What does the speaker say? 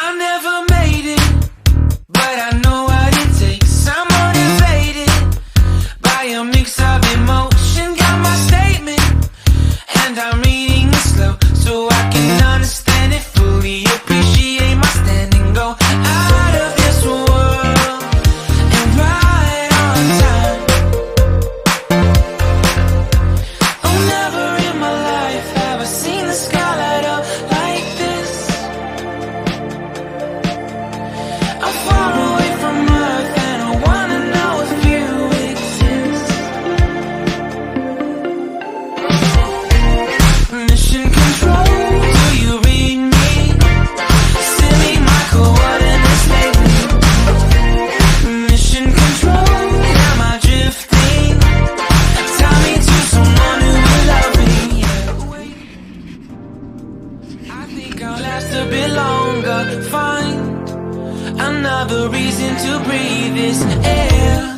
I never made it, but I know what it takes. I'm motivated by a mix of emotion. Got my statement, and I'm reading it slow so I can understand it fully. Appreciate my standing, go out of this world and right on time. Oh, never in my life have I seen the sky light up like this. I'm far away from Earth and I wanna know if you exist. Mission control, do you read me? Send me my coordinates lately. Mission control, am I drifting? Tie me to someone who will love me. I think I'll last a bit longer. Find another reason to breathe this air.